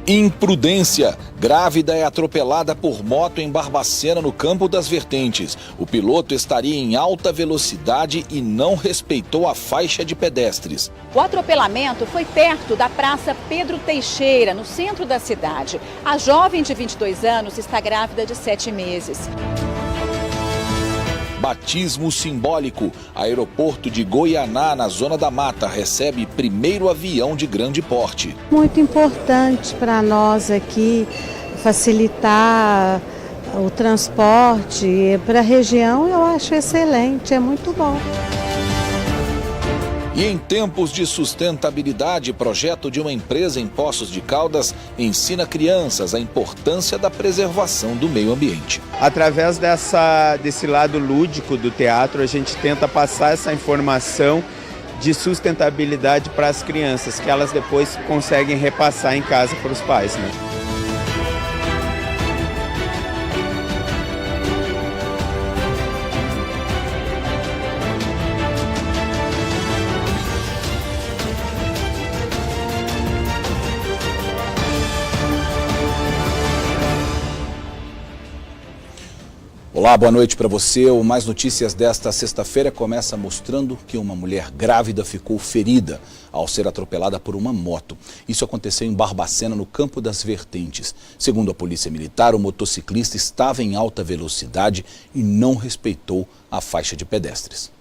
Imprudência. Grávida é atropelada por moto em Barbacena, no Campo das Vertentes. O piloto estaria em alta velocidade e não respeitou a faixa de pedestres. O atropelamento foi perto da Praça Pedro Teixeira, no centro da cidade. A jovem de 22 anos está grávida de 7 meses. Batismo simbólico. Aeroporto de Goianá, na Zona da Mata, recebe primeiro avião de grande porte. Muito importante para nós aqui facilitar o transporte para a região, eu acho excelente, é muito bom. E em tempos de sustentabilidade, projeto de uma empresa em Poços de Caldas ensina crianças a importância da preservação do meio ambiente. Através desse lado lúdico do teatro, a gente tenta passar essa informação de sustentabilidade para as crianças, que elas depois conseguem repassar em casa para os pais, né? Olá, boa noite para você. O Mais Notícias desta sexta-feira começa mostrando que uma mulher grávida ficou ferida ao ser atropelada por uma moto. Isso aconteceu em Barbacena, no Campo das Vertentes. Segundo a Polícia Militar, o motociclista estava em alta velocidade e não respeitou a faixa de pedestres.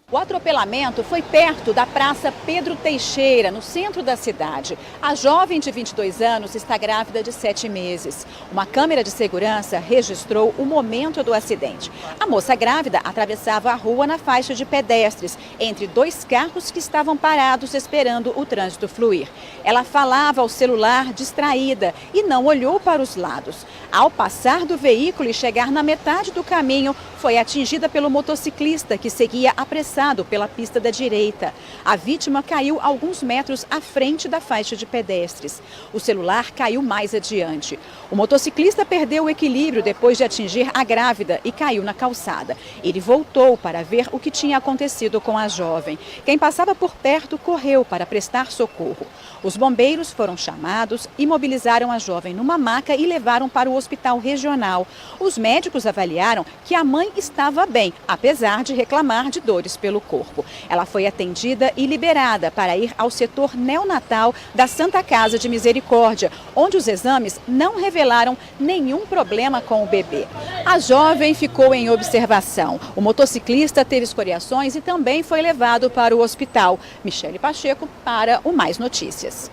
O atropelamento foi perto da Praça Pedro Teixeira, no centro da cidade. A jovem de 22 anos está grávida de 7 meses. Uma câmera de segurança registrou o momento do acidente. A moça grávida atravessava a rua na faixa de pedestres, entre 2 carros que estavam parados esperando o trânsito fluir. Ela falava ao celular distraída e não olhou para os lados. Ao passar do veículo e chegar na metade do caminho, foi atingida pelo motociclista que seguia apressado pela pista da direita. A vítima caiu alguns metros à frente da faixa de pedestres. O celular caiu mais adiante. O motociclista perdeu o equilíbrio depois de atingir a grávida e caiu na calçada. Ele voltou para ver o que tinha acontecido com a jovem. Quem passava por perto correu para prestar socorro. Os bombeiros foram chamados, imobilizaram a jovem numa maca e levaram para o hospital regional. Os médicos avaliaram que a mãe estava bem, apesar de reclamar de dores pelo corpo. Ela foi atendida e liberada para ir ao setor neonatal da Santa Casa de Misericórdia, onde os exames não revelaram nenhum problema com o bebê. A jovem ficou em observação. O motociclista teve escoriações e também foi levado para o hospital. Michele Pacheco para o Mais Notícias.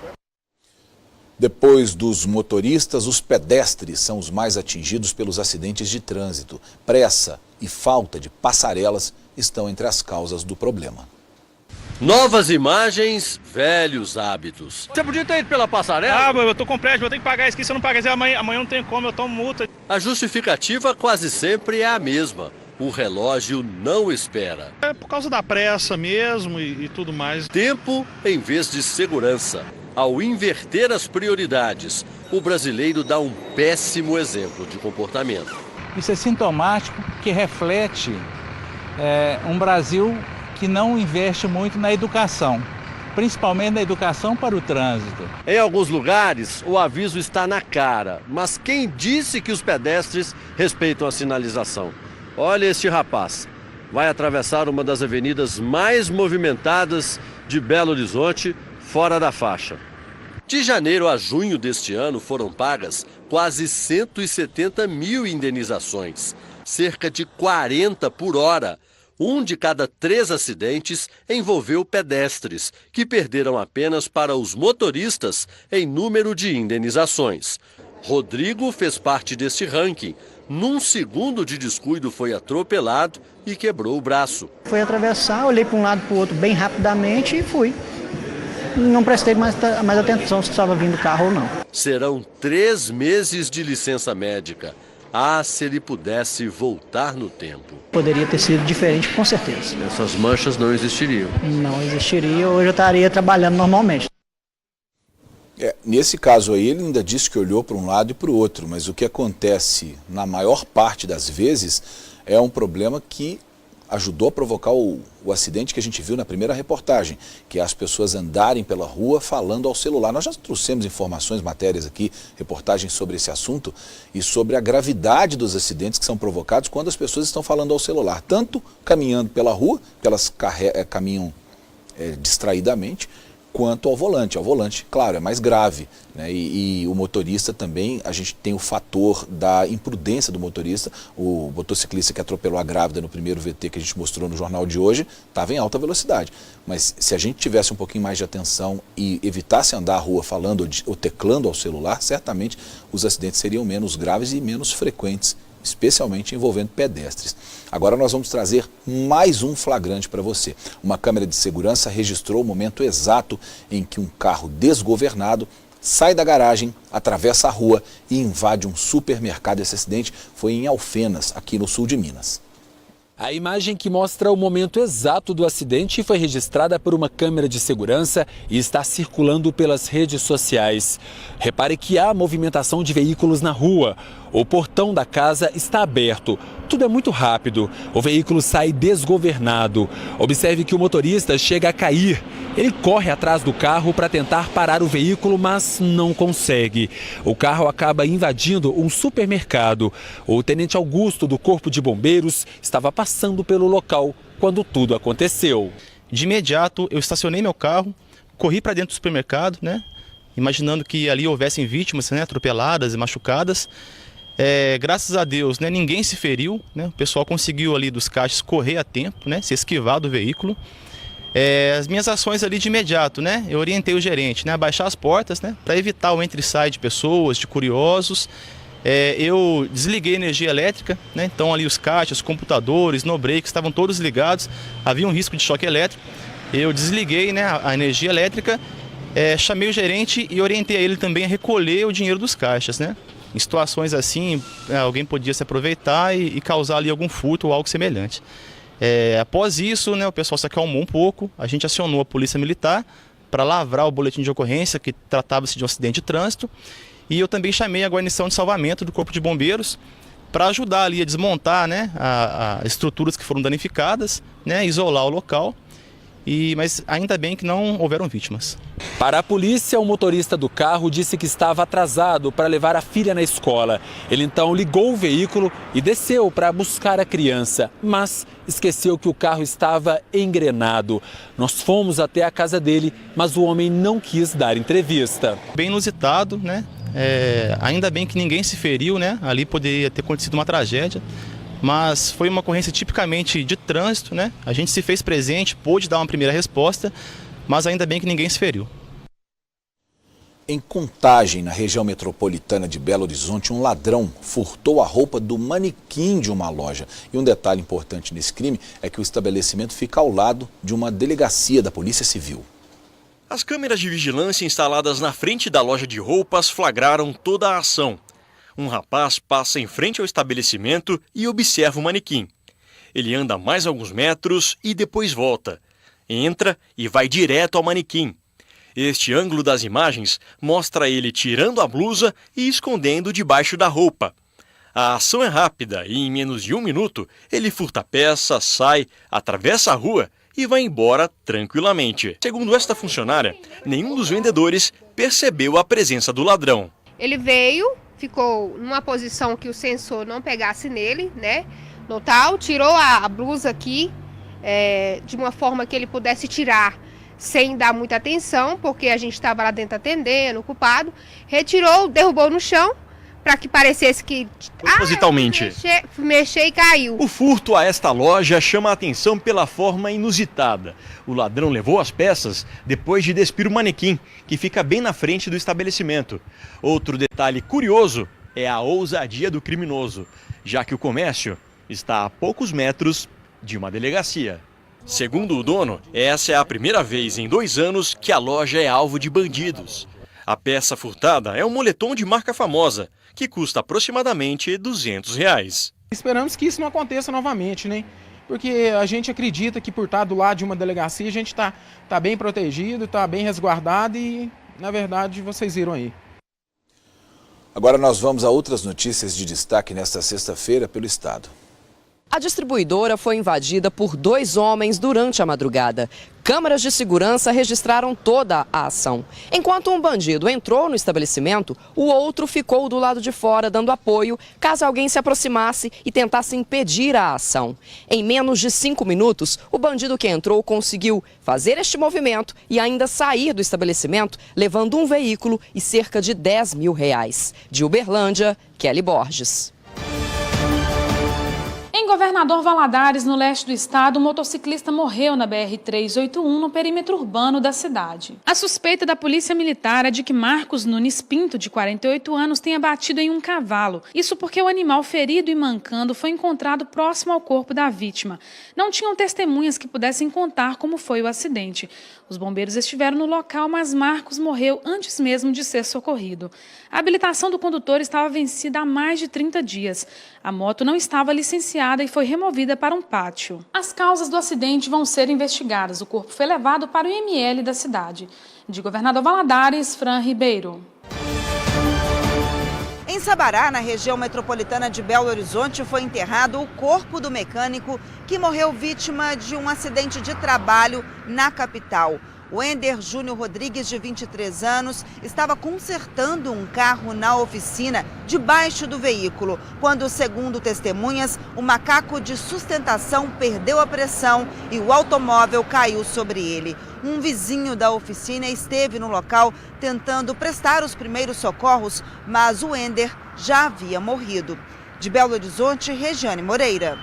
Depois dos motoristas, os pedestres são os mais atingidos pelos acidentes de trânsito. Pressa e falta de passarelas estão entre as causas do problema. Novas imagens, velhos hábitos. Você podia ter ido pela passarela? Eu tô com pressa, vou ter que pagar isso aqui. Se eu não pagar isso, amanhã não tem como, eu tomo multa. A justificativa quase sempre é a mesma. O relógio não espera. É por causa da pressa mesmo e tudo mais. Tempo em vez de segurança. Ao inverter as prioridades, o brasileiro dá um péssimo exemplo de comportamento. Isso é sintomático, que reflete um Brasil que não investe muito na educação, principalmente na educação para o trânsito. Em alguns lugares, o aviso está na cara, mas quem disse que os pedestres respeitam a sinalização? Olha este rapaz, vai atravessar uma das avenidas mais movimentadas de Belo Horizonte, fora da faixa. De janeiro a junho deste ano foram pagas quase 170 mil indenizações, cerca de 40 por hora. 1 de cada 3 acidentes envolveu pedestres, que perderam apenas para os motoristas em número de indenizações. Rodrigo fez parte deste ranking. Num segundo de descuido foi atropelado e quebrou o braço. Foi atravessar, olhei para um lado e para o outro bem rapidamente e fui. Não prestei mais atenção se estava vindo carro ou não. Serão 3 meses de licença médica. Ah, se ele pudesse voltar no tempo. Poderia ter sido diferente, com certeza. Essas manchas não existiriam. Não existiria, hoje eu estaria trabalhando normalmente. Nesse caso aí, ele ainda disse que olhou para um lado e para o outro, mas o que acontece na maior parte das vezes é um problema que ajudou a provocar o acidente que a gente viu na primeira reportagem, que é as pessoas andarem pela rua falando ao celular. Nós já trouxemos informações, matérias aqui, reportagens sobre esse assunto e sobre a gravidade dos acidentes que são provocados quando as pessoas estão falando ao celular, tanto caminhando pela rua, que elas caminham distraidamente, quanto ao volante. Ao volante, claro, é mais grave, né? E o motorista também, a gente tem o fator da imprudência do motorista. O motociclista que atropelou a grávida no primeiro VT que a gente mostrou no jornal de hoje, estava em alta velocidade. Mas se a gente tivesse um pouquinho mais de atenção e evitasse andar à rua falando ou teclando ao celular, certamente os acidentes seriam menos graves e menos frequentes, especialmente envolvendo pedestres. Agora nós vamos trazer mais um flagrante para você. Uma câmera de segurança registrou o momento exato em que um carro desgovernado sai da garagem, atravessa a rua e invade um supermercado. Esse acidente foi em Alfenas, aqui no sul de Minas. A imagem que mostra o momento exato do acidente foi registrada por uma câmera de segurança e está circulando pelas redes sociais. Repare que há movimentação de veículos na rua. O portão da casa está aberto. Tudo é muito rápido. O veículo sai desgovernado. Observe que o motorista chega a cair. Ele corre atrás do carro para tentar parar o veículo, mas não consegue. O carro acaba invadindo um supermercado. O tenente Augusto do Corpo de Bombeiros estava passando pelo local quando tudo aconteceu. De imediato, eu estacionei meu carro, corri para dentro do supermercado, imaginando que ali houvessem vítimas, atropeladas e machucadas. Graças a Deus, ninguém se feriu, o pessoal conseguiu ali dos caixas correr a tempo, se esquivar do veículo. As minhas ações ali de imediato, eu orientei o gerente a baixar as portas, para evitar o entre e sai de pessoas, de curiosos. Eu desliguei a energia elétrica, então ali os caixas, computadores, no break estavam todos ligados, havia um risco de choque elétrico. Eu desliguei a energia elétrica, chamei o gerente e orientei ele também a recolher o dinheiro dos caixas, Em situações assim, alguém podia se aproveitar e causar ali algum furto ou algo semelhante. Após isso, o pessoal se acalmou um pouco, a gente acionou a polícia militar para lavrar o boletim de ocorrência, que tratava-se de um acidente de trânsito, e eu também chamei a guarnição de salvamento do Corpo de Bombeiros para ajudar ali a desmontar as estruturas que foram danificadas, isolar o local. Mas ainda bem que não houveram vítimas. Para a polícia, o motorista do carro disse que estava atrasado para levar a filha na escola. Ele então ligou o veículo e desceu para buscar a criança, mas esqueceu que o carro estava engrenado. Nós fomos até a casa dele, mas o homem não quis dar entrevista. Bem inusitado, ainda bem que ninguém se feriu, ali poderia ter acontecido uma tragédia. Mas foi uma ocorrência tipicamente de trânsito, A gente se fez presente, pôde dar uma primeira resposta, mas ainda bem que ninguém se feriu. Em Contagem, na região metropolitana de Belo Horizonte, um ladrão furtou a roupa do manequim de uma loja. E um detalhe importante nesse crime é que o estabelecimento fica ao lado de uma delegacia da Polícia Civil. As câmeras de vigilância instaladas na frente da loja de roupas flagraram toda a ação. Um rapaz passa em frente ao estabelecimento e observa o manequim. Ele anda mais alguns metros e depois volta. Entra e vai direto ao manequim. Este ângulo das imagens mostra ele tirando a blusa e escondendo debaixo da roupa. A ação é rápida e em menos de 1 minuto ele furta a peça, sai, atravessa a rua e vai embora tranquilamente. Segundo esta funcionária, nenhum dos vendedores percebeu a presença do ladrão. Ele veio, ficou numa posição que o sensor não pegasse nele, no tal, tirou a blusa aqui, de uma forma que ele pudesse tirar sem dar muita atenção, porque a gente estava lá dentro atendendo, ocupado, retirou, derrubou no chão, para que parecesse que... Propositalmente. Mexer e caiu. O furto a esta loja chama a atenção pela forma inusitada. O ladrão levou as peças depois de despir o manequim, que fica bem na frente do estabelecimento. Outro detalhe curioso é a ousadia do criminoso, já que o comércio está a poucos metros de uma delegacia. Segundo o dono, essa é a primeira vez em 2 anos que a loja é alvo de bandidos. A peça furtada é um moletom de marca famosa, que custa aproximadamente R$200. Esperamos que isso não aconteça novamente, Porque a gente acredita que por estar do lado de uma delegacia a gente está bem protegido, está bem resguardado e, na verdade, vocês viram aí. Agora nós vamos a outras notícias de destaque nesta sexta-feira pelo estado. A distribuidora foi invadida por 2 homens durante a madrugada. Câmeras de segurança registraram toda a ação. Enquanto um bandido entrou no estabelecimento, o outro ficou do lado de fora dando apoio caso alguém se aproximasse e tentasse impedir a ação. Em menos de 5 minutos, o bandido que entrou conseguiu fazer este movimento e ainda sair do estabelecimento levando um veículo e cerca de R$10 mil. De Uberlândia, Kelly Borges. Em Governador Valadares, no leste do estado, um motociclista morreu na BR-381 no perímetro urbano da cidade. A suspeita da polícia militar é de que Marcos Nunes Pinto, de 48 anos, tenha batido em um cavalo. Isso porque o animal ferido e mancando foi encontrado próximo ao corpo da vítima. Não tinham testemunhas que pudessem contar como foi o acidente. Os bombeiros estiveram no local, mas Marcos morreu antes mesmo de ser socorrido. A habilitação do condutor estava vencida há mais de 30 dias. A moto não estava licenciada e foi removida para um pátio. As causas do acidente vão ser investigadas. O corpo foi levado para o IML da cidade. De Governador Valadares, Fran Ribeiro. Em Sabará, na região metropolitana de Belo Horizonte, foi enterrado o corpo do mecânico que morreu vítima de um acidente de trabalho na capital. Wender Júnior Rodrigues, de 23 anos, estava consertando um carro na oficina debaixo do veículo, quando, segundo testemunhas, o macaco de sustentação perdeu a pressão e o automóvel caiu sobre ele. Um vizinho da oficina esteve no local tentando prestar os primeiros socorros, mas o Wender já havia morrido. De Belo Horizonte, Regiane Moreira.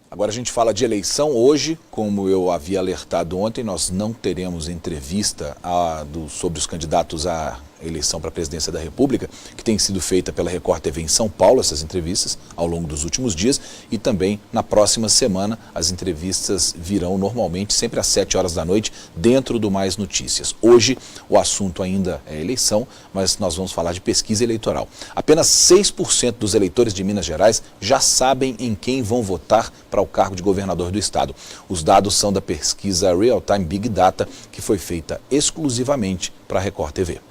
Agora a gente fala de eleição. Hoje, como eu havia alertado ontem, nós não teremos entrevista sobre os candidatos à eleição para a presidência da República, que tem sido feita pela Record TV em São Paulo, essas entrevistas, ao longo dos últimos dias, e também na próxima semana as entrevistas virão normalmente, sempre às 7 horas da noite, dentro do Mais Notícias. Hoje o assunto ainda é eleição, mas nós vamos falar de pesquisa eleitoral. Apenas 6% dos eleitores de Minas Gerais já sabem em quem vão votar para o cargo de governador do estado. Os dados são da pesquisa Real Time Big Data, que foi feita exclusivamente para a Record TV.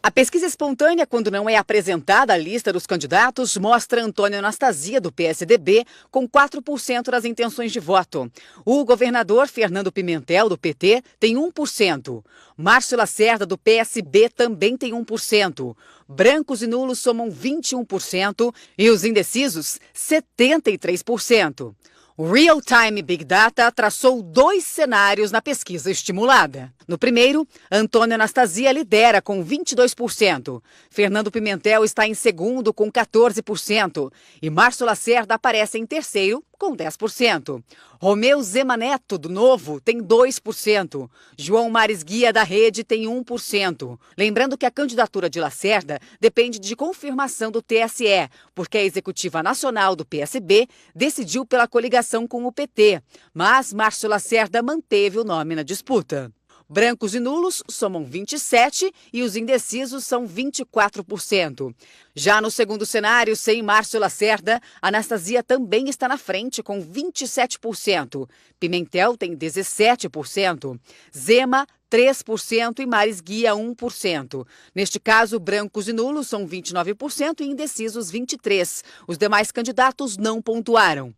A pesquisa espontânea, quando não é apresentada a lista dos candidatos, mostra Antônio Anastasia, do PSDB, com 4% das intenções de voto. O governador Fernando Pimentel, do PT, tem 1%. Márcio Lacerda, do PSB, também tem 1%. Brancos e nulos somam 21% e os indecisos, 73%. O Real Time Big Data traçou 2 cenários na pesquisa estimulada. No primeiro, Antônio Anastasia lidera com 22%. Fernando Pimentel está em segundo com 14%. E Márcio Lacerda aparece em terceiro com 10%. Romeu Zema Neto, do Novo, tem 2%. João Mares Guia, da Rede, tem 1%. Lembrando que a candidatura de Lacerda depende de confirmação do TSE, porque a executiva nacional do PSB decidiu pela coligação com o PT. Mas Márcio Lacerda manteve o nome na disputa. Brancos e nulos somam 27% e os indecisos são 24%. Já no segundo cenário, sem Márcio Lacerda, Anastasia também está na frente com 27%. Pimentel tem 17%. Zema, 3% e Mares Guia, 1%. Neste caso, brancos e nulos são 29% e indecisos 23%. Os demais candidatos não pontuaram.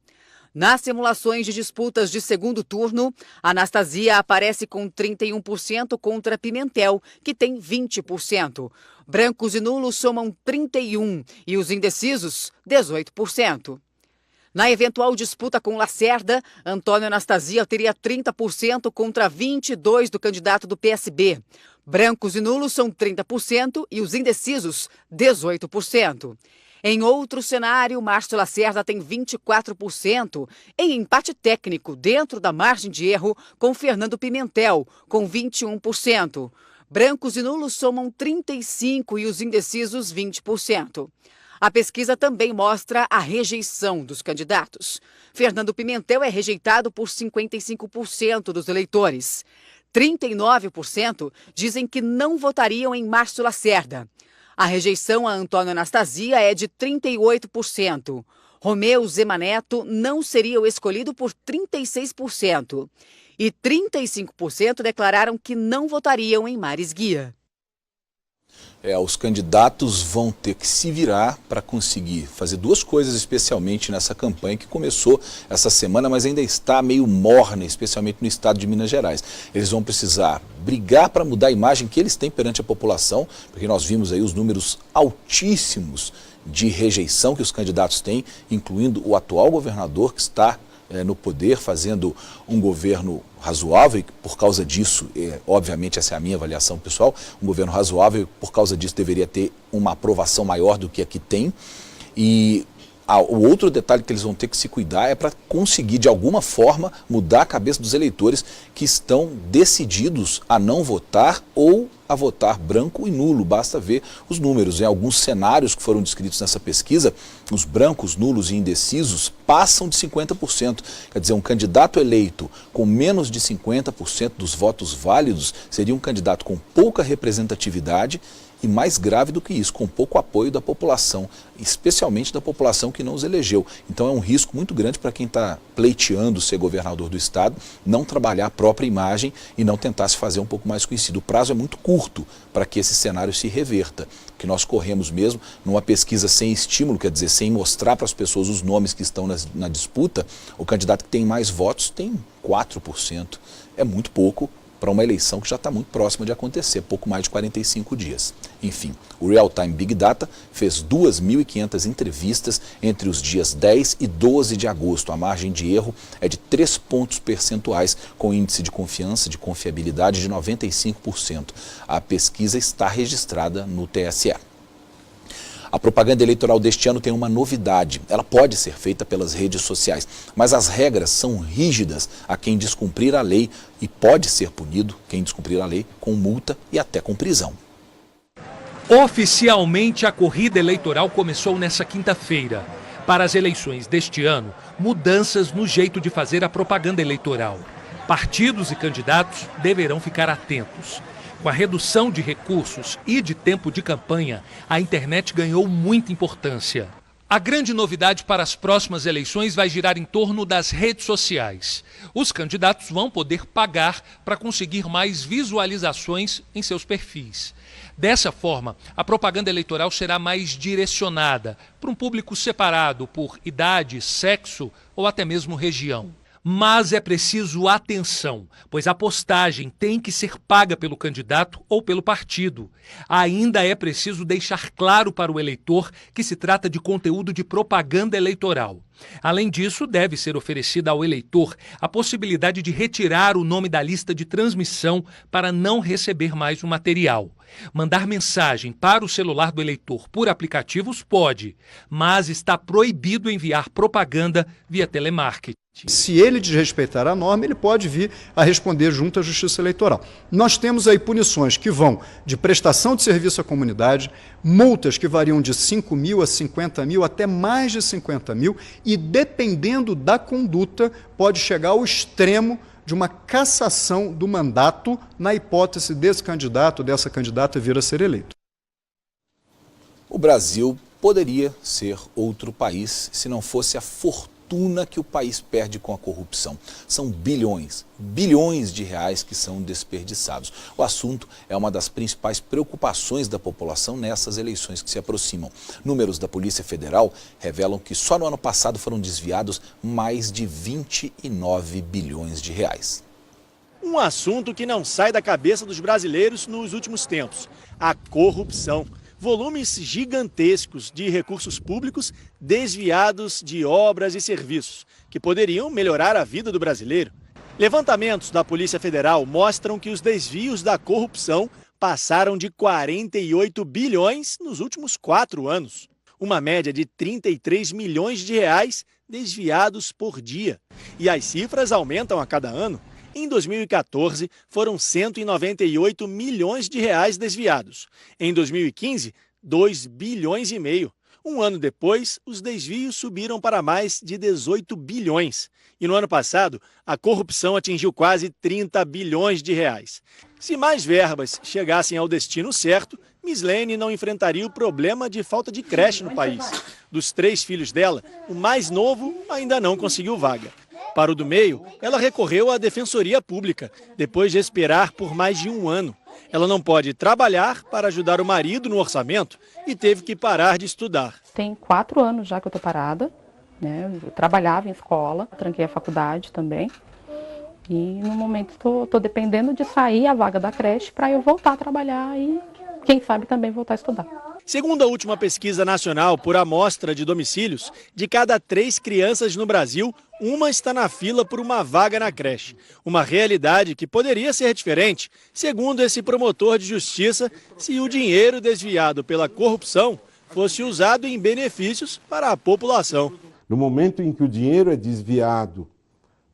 Nas simulações de disputas de segundo turno, Anastasia aparece com 31% contra Pimentel, que tem 20%. Brancos e nulos somam 31% e os indecisos, 18%. Na eventual disputa com Lacerda, Antônio Anastasia teria 30% contra 22% do candidato do PSB. Brancos e nulos são 30% e os indecisos, 18%. Em outro cenário, Márcio Lacerda tem 24%, em empate técnico dentro da margem de erro com Fernando Pimentel, com 21%. Brancos e nulos somam 35% e os indecisos 20%. A pesquisa também mostra a rejeição dos candidatos. Fernando Pimentel é rejeitado por 55% dos eleitores. 39% dizem que não votariam em Márcio Lacerda. A rejeição a Antônio Anastasia é de 38%. Romeu Zema Neto não seria o escolhido por 36%. E 35% declararam que não votariam em Maris Guia. Os candidatos vão ter que se virar para conseguir fazer duas coisas, especialmente nessa campanha que começou essa semana, mas ainda está meio morna, especialmente no estado de Minas Gerais. Eles vão precisar brigar para mudar a imagem que eles têm perante a população, porque nós vimos aí os números altíssimos de rejeição que os candidatos têm, incluindo o atual governador que está no poder, fazendo um governo razoável, e por causa disso, obviamente essa é a minha avaliação pessoal, um governo razoável, e por causa disso deveria ter uma aprovação maior do que a que tem. E o outro detalhe que eles vão ter que se cuidar é para conseguir, de alguma forma, mudar a cabeça dos eleitores que estão decididos a não votar ou a votar branco e nulo. Basta ver os números. Em alguns cenários que foram descritos nessa pesquisa, os brancos, nulos e indecisos passam de 50%. Quer dizer, um candidato eleito com menos de 50% dos votos válidos seria um candidato com pouca representatividade e, mais grave do que isso, com pouco apoio da população, especialmente da população que não os elegeu. Então é um risco muito grande para quem está pleiteando ser governador do estado, não trabalhar a própria imagem e não tentar se fazer um pouco mais conhecido. O prazo é muito curto para que esse cenário se reverta. O que nós corremos mesmo, numa pesquisa sem estímulo, quer dizer, sem mostrar para as pessoas os nomes que estão na disputa, o candidato que tem mais votos tem 4%. É muito pouco para uma eleição que já está muito próxima de acontecer, pouco mais de 45 dias. Enfim, o Real Time Big Data fez 2.500 entrevistas entre os dias 10 e 12 de agosto. A margem de erro é de 3 pontos percentuais, com índice de confiança, de confiabilidade de 95%. A pesquisa está registrada no TSE. A propaganda eleitoral deste ano tem uma novidade. Ela pode ser feita pelas redes sociais, mas as regras são rígidas a quem descumprir a lei e pode ser punido, quem descumprir a lei, com multa e até com prisão. Oficialmente, a corrida eleitoral começou nesta quinta-feira. Para as eleições deste ano, mudanças no jeito de fazer a propaganda eleitoral. Partidos e candidatos deverão ficar atentos. Com a redução de recursos e de tempo de campanha, a internet ganhou muita importância. A grande novidade para as próximas eleições vai girar em torno das redes sociais. Os candidatos vão poder pagar para conseguir mais visualizações em seus perfis. Dessa forma, a propaganda eleitoral será mais direcionada para um público separado por idade, sexo ou até mesmo região. Mas é preciso atenção, pois a postagem tem que ser paga pelo candidato ou pelo partido. Ainda é preciso deixar claro para o eleitor que se trata de conteúdo de propaganda eleitoral. Além disso, deve ser oferecida ao eleitor a possibilidade de retirar o nome da lista de transmissão para não receber mais o material. Mandar mensagem para o celular do eleitor por aplicativos pode, mas está proibido enviar propaganda via telemarketing. Se ele desrespeitar a norma, ele pode vir a responder junto à Justiça Eleitoral. Nós temos aí punições que vão de prestação de serviço à comunidade, multas que variam de 5 mil a 50 mil, até mais de 50 mil, e dependendo da conduta, pode chegar ao extremo de uma cassação do mandato na hipótese desse candidato, dessa candidata vir a ser eleito. O Brasil poderia ser outro país se não fosse a fortuna que o país perde com a corrupção. São bilhões de reais que são desperdiçados. O assunto é uma das principais preocupações da população nessas eleições que se aproximam. Números da Polícia Federal revelam que só no ano passado foram desviados mais de 29 bilhões de reais. Um assunto que não sai da cabeça dos brasileiros nos últimos tempos: a corrupção. volumes gigantescos de recursos públicos desviados de obras e serviços que poderiam melhorar a vida do brasileiro. Levantamentos da Polícia Federal mostram que os desvios da corrupção passaram de 48 bilhões nos últimos 4 anos. Uma média de 33 milhões de reais desviados por dia. E as cifras aumentam a cada ano. Em 2014, foram 198 milhões de reais desviados. Em 2015, 2 bilhões e meio. Um ano depois, os desvios subiram para mais de 18 bilhões. E no ano passado, a corrupção atingiu quase 30 bilhões de reais. Se mais verbas chegassem ao destino certo, Mislene não enfrentaria o problema de falta de creche no país. Dos 3 filhos dela, o mais novo ainda não conseguiu vaga. Para o do meio, ela recorreu à Defensoria Pública, depois de esperar por mais de 1 ano. Ela não pode trabalhar para ajudar o marido no orçamento e teve que parar de estudar. Tem 4 anos já que eu estou parada, né? Eu trabalhava em escola, tranquei a faculdade também. E no momento estou dependendo de sair a vaga da creche para eu voltar a trabalhar e, quem sabe, também voltar a estudar. Segundo a última pesquisa nacional por amostra de domicílios, de cada 3 crianças no Brasil, uma está na fila por uma vaga na creche. Uma realidade que poderia ser diferente, segundo esse promotor de justiça, se o dinheiro desviado pela corrupção fosse usado em benefícios para a população. No momento em que o dinheiro é desviado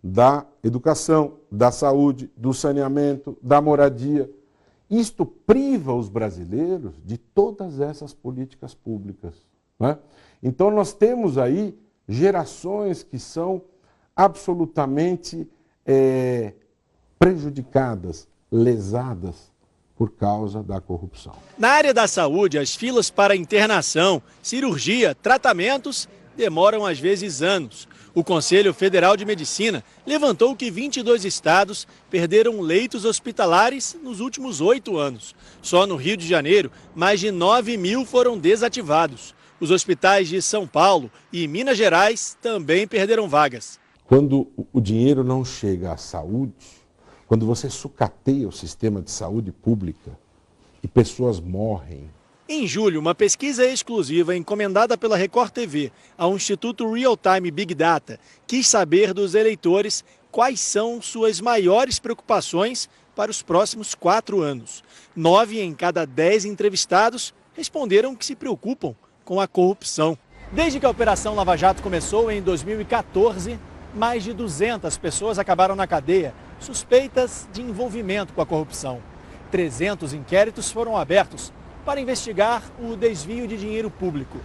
da educação, da saúde, do saneamento, da moradia, isto priva os brasileiros de todas essas políticas públicas, né? Então nós temos aí gerações que são absolutamente prejudicadas, lesadas por causa da corrupção. Na área da saúde, as filas para internação, cirurgia, tratamentos demoram às vezes anos. O Conselho Federal de Medicina levantou que 22 estados perderam leitos hospitalares nos últimos 8 anos. Só no Rio de Janeiro, mais de 9 mil foram desativados. Os hospitais de São Paulo e Minas Gerais também perderam vagas. Quando o dinheiro não chega à saúde, quando você sucateia o sistema de saúde pública e pessoas morrem. Em julho, uma pesquisa exclusiva encomendada pela Record TV ao Instituto Real Time Big Data quis saber dos eleitores quais são suas maiores preocupações para os próximos 4 anos. 9 em cada 10 entrevistados responderam que se preocupam com a corrupção. Desde que a Operação Lava Jato começou em 2014, mais de 200 pessoas acabaram na cadeia, suspeitas de envolvimento com a corrupção. 300 inquéritos foram abertos para investigar o desvio de dinheiro público.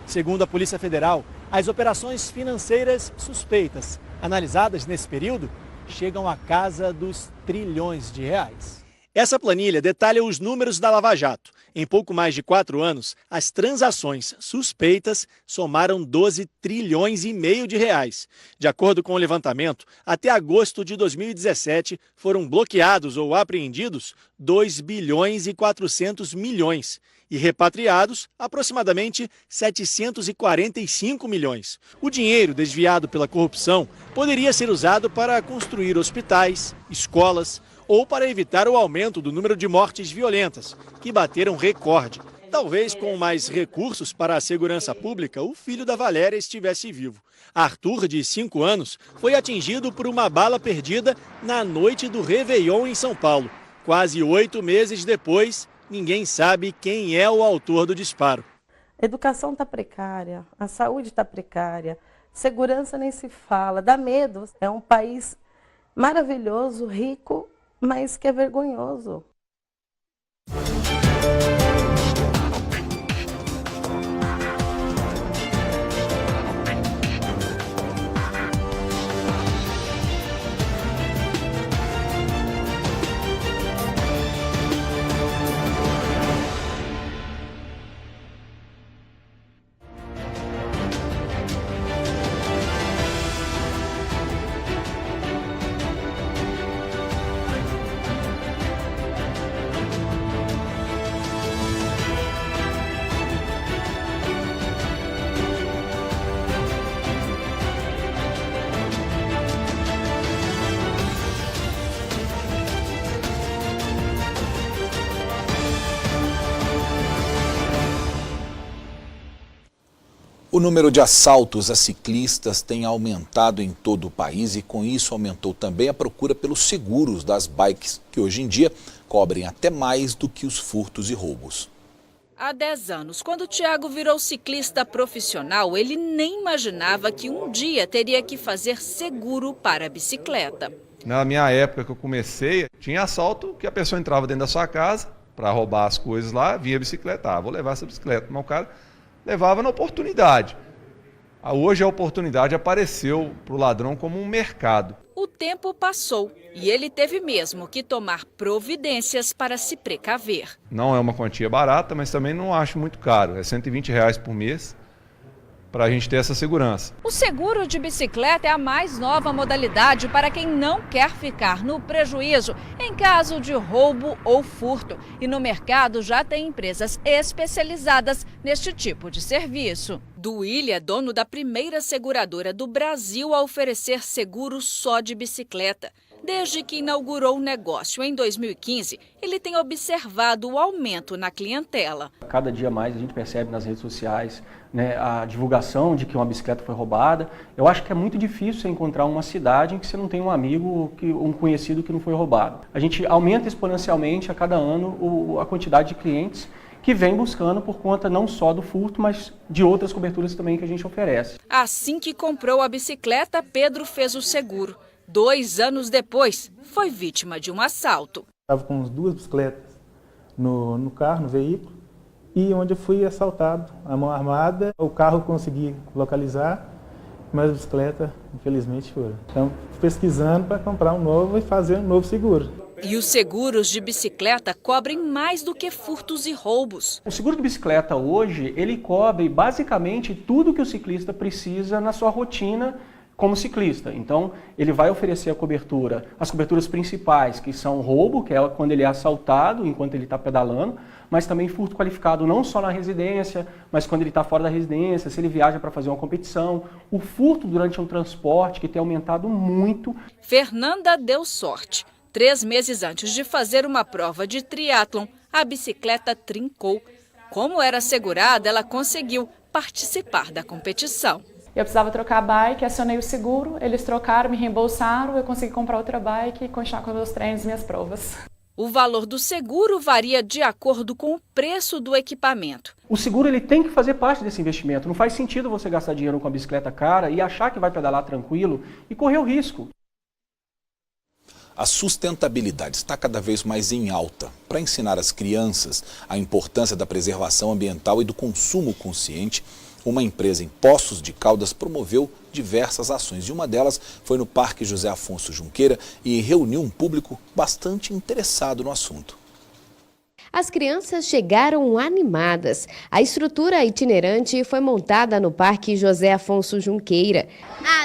Segundo a Polícia Federal, as operações financeiras suspeitas, analisadas nesse período, chegam à casa dos trilhões de reais. Essa planilha detalha os números da Lava Jato. Em pouco mais de 4 anos, as transações suspeitas somaram 12 trilhões e meio de reais. De acordo com o levantamento, até agosto de 2017 foram bloqueados ou apreendidos 2 bilhões e 400 milhões e repatriados aproximadamente 745 milhões. O dinheiro desviado pela corrupção poderia ser usado para construir hospitais, escolas, ou para evitar o aumento do número de mortes violentas, que bateram recorde. Talvez com mais recursos para a segurança pública, o filho da Valéria estivesse vivo. Arthur, de 5 anos, foi atingido por uma bala perdida na noite do Réveillon em São Paulo. Quase 8 meses depois, ninguém sabe quem é o autor do disparo. A educação está precária, a saúde está precária, segurança nem se fala, dá medo. É um país maravilhoso, rico, mas que é vergonhoso. O número de assaltos a ciclistas tem aumentado em todo o país e com isso aumentou também a procura pelos seguros das bikes, que hoje em dia cobrem até mais do que os furtos e roubos. Há 10 anos, quando o Thiago virou ciclista profissional, ele nem imaginava que um dia teria que fazer seguro para a bicicleta. Na minha época que eu comecei, tinha assalto que a pessoa entrava dentro da sua casa para roubar as coisas lá, vinha a bicicleta, vou levar essa bicicleta, mas o cara levava na oportunidade. Hoje a oportunidade apareceu para o ladrão como um mercado. O tempo passou e ele teve mesmo que tomar providências para se precaver. Não é uma quantia barata, mas também não acho muito caro. É R$120 por mês para a gente ter essa segurança. O seguro de bicicleta é a mais nova modalidade para quem não quer ficar no prejuízo em caso de roubo ou furto. E no mercado já tem empresas especializadas neste tipo de serviço. Duílio é dono da primeira seguradora do Brasil a oferecer seguro só de bicicleta. Desde que inaugurou o negócio em 2015, ele tem observado o aumento na clientela. Cada dia mais a gente percebe nas redes sociais, né, a divulgação de que uma bicicleta foi roubada. Eu acho que é muito difícil você encontrar uma cidade em que você não tem um amigo, um conhecido que não foi roubado. A gente aumenta exponencialmente a cada ano a quantidade de clientes que vem buscando por conta não só do furto, mas de outras coberturas também que a gente oferece. Assim que comprou a bicicleta, Pedro fez o seguro. 2 anos depois, foi vítima de um assalto. Estava com 2 bicicletas no carro, no veículo, e onde eu fui assaltado, a mão armada, o carro eu consegui localizar, mas a bicicleta, infelizmente, foi. Então, pesquisando para comprar um novo e fazer um novo seguro. E os seguros de bicicleta cobrem mais do que furtos e roubos. O seguro de bicicleta hoje, ele cobre basicamente tudo que o ciclista precisa na sua rotina como ciclista. Então, ele vai oferecer a cobertura, as coberturas principais, que são roubo, que é quando ele é assaltado enquanto ele está pedalando, mas também furto qualificado não só na residência, mas quando ele está fora da residência, se ele viaja para fazer uma competição. O furto durante um transporte, que tem aumentado muito. Fernanda deu sorte. 3 meses antes de fazer uma prova de triatlon, a bicicleta trincou. Como era segurada, ela conseguiu participar da competição. Eu precisava trocar a bike, acionei o seguro, eles trocaram, me reembolsaram, eu consegui comprar outra bike e continuar com meus treinos e minhas provas. O valor do seguro varia de acordo com o preço do equipamento. O seguro ele tem que fazer parte desse investimento. Não faz sentido você gastar dinheiro com a bicicleta cara e achar que vai pedalar tranquilo e correr o risco. A sustentabilidade está cada vez mais em alta. Para ensinar as crianças a importância da preservação ambiental e do consumo consciente, uma empresa em Poços de Caldas promoveu diversas ações. E uma delas foi no Parque José Afonso Junqueira e reuniu um público bastante interessado no assunto. As crianças chegaram animadas. A estrutura itinerante foi montada no Parque José Afonso Junqueira.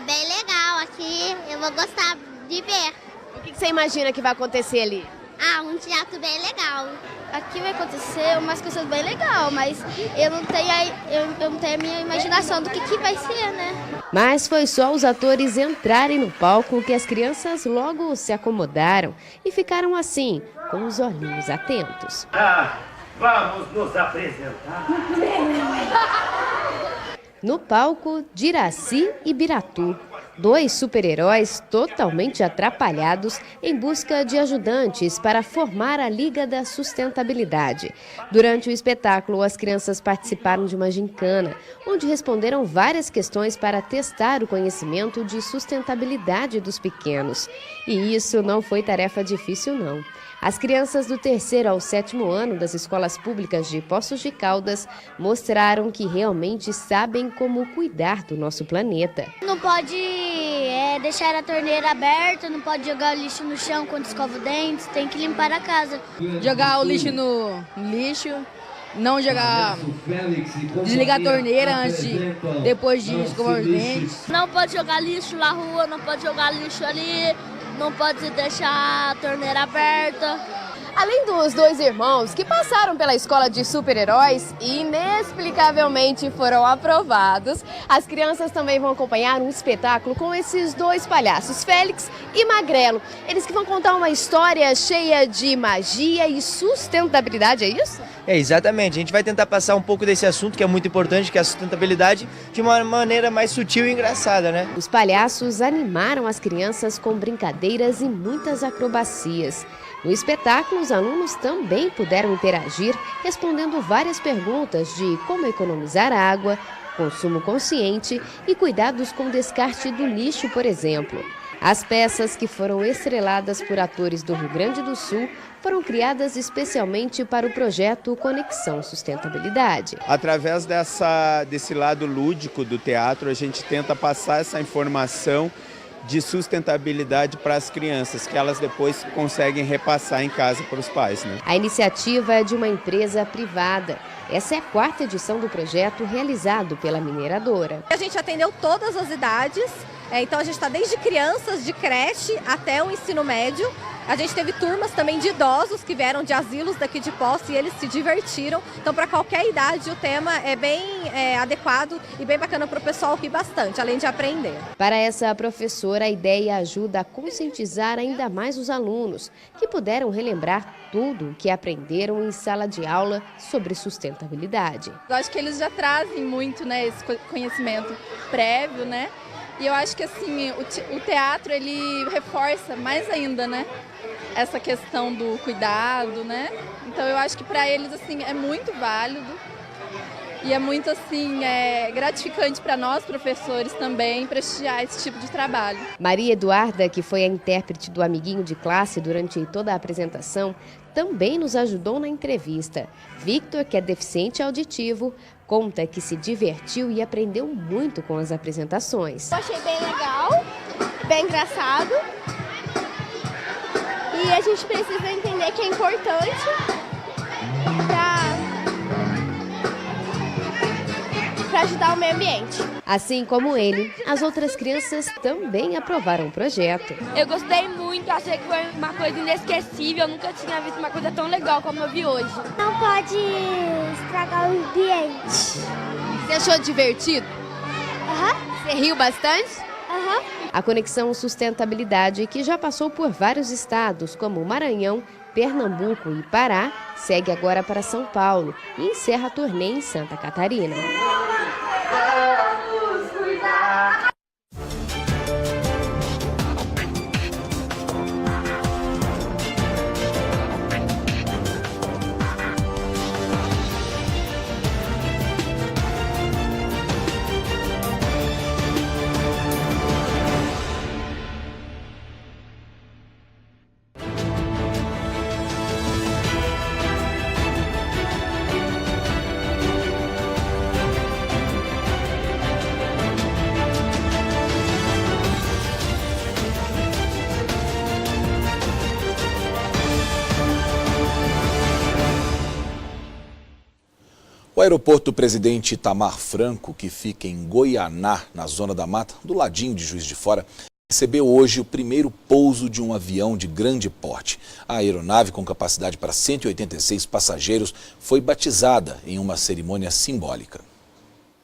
Bem legal aqui, eu vou gostar de ver. O que você imagina que vai acontecer ali? Um teatro bem legal. Aqui vai acontecer umas coisas bem legais, mas eu não tenho a minha imaginação do que vai ser, né? Mas foi só os atores entrarem no palco que as crianças logo se acomodaram e ficaram assim, com os olhinhos atentos. Vamos nos apresentar. No palco, Diraci e Biratu. 2 super-heróis totalmente atrapalhados em busca de ajudantes para formar a Liga da Sustentabilidade. Durante o espetáculo, as crianças participaram de uma gincana, onde responderam várias questões para testar o conhecimento de sustentabilidade dos pequenos. E isso não foi tarefa difícil, não. As crianças do 3º ao 7º ano das escolas públicas de Poços de Caldas mostraram que realmente sabem como cuidar do nosso planeta. Não pode deixar a torneira aberta, não pode jogar o lixo no chão quando escova o dente, tem que limpar a casa. Jogar o lixo no lixo, não jogar, desligar a torneira depois de escovar os dentes. Não pode jogar lixo na rua, não pode jogar lixo ali. Não pode deixar a torneira aberta. Além dos dois irmãos que passaram pela escola de super-heróis e inexplicavelmente foram aprovados, as crianças também vão acompanhar um espetáculo com esses dois palhaços, Félix e Magrelo. Eles que vão contar uma história cheia de magia e sustentabilidade, é isso? É, exatamente. A gente vai tentar passar um pouco desse assunto que é muito importante, que é a sustentabilidade, de uma maneira mais sutil e engraçada, né? Os palhaços animaram as crianças com brincadeiras e muitas acrobacias. No espetáculo, os alunos também puderam interagir, respondendo várias perguntas de como economizar água, consumo consciente e cuidados com o descarte do lixo, por exemplo. As peças, que foram estreladas por atores do Rio Grande do Sul, foram criadas especialmente para o projeto Conexão Sustentabilidade. Através desse lado lúdico do teatro, a gente tenta passar essa informação de sustentabilidade para as crianças, que elas depois conseguem repassar em casa para os pais, né? A iniciativa é de uma empresa privada. Essa é a 4ª edição do projeto realizado pela mineradora. A gente atendeu todas as idades, então a gente está desde crianças de creche até o ensino médio. A gente teve turmas também de idosos que vieram de asilos daqui de Poços e eles se divertiram. Então, para qualquer idade, o tema é bem adequado e bem bacana para o pessoal rir bastante, além de aprender. Para essa professora, a ideia ajuda a conscientizar ainda mais os alunos, que puderam relembrar tudo o que aprenderam em sala de aula sobre sustentabilidade. Eu acho que eles já trazem muito, né, esse conhecimento prévio, né? E eu acho que assim, o teatro ele reforça mais ainda, né, essa questão do cuidado, né? Então eu acho que para eles assim é muito válido e é muito assim gratificante para nós professores também prestigiar esse tipo de trabalho. Maria Eduarda, que foi a intérprete do amiguinho de classe durante toda a apresentação, também nos ajudou na entrevista. Victor, que é deficiente auditivo, conta que se divertiu e aprendeu muito com as apresentações. Eu achei bem legal, bem engraçado. E a gente precisa entender que é importante para ajudar o meio ambiente. Assim como ele, as outras crianças também aprovaram o projeto. Eu gostei muito, achei que foi uma coisa inesquecível, eu nunca tinha visto uma coisa tão legal como eu vi hoje. Não pode estragar o ambiente. Você achou divertido? Você riu bastante? A Conexão Sustentabilidade, que já passou por vários estados, como Maranhão, Pernambuco e Pará, segue agora para São Paulo e encerra a turnê em Santa Catarina. Vamos cuidar. O aeroporto Presidente Itamar Franco, que fica em Goianá, na Zona da Mata, do ladinho de Juiz de Fora, recebeu hoje o primeiro pouso de um avião de grande porte. A aeronave, com capacidade para 186 passageiros, foi batizada em uma cerimônia simbólica.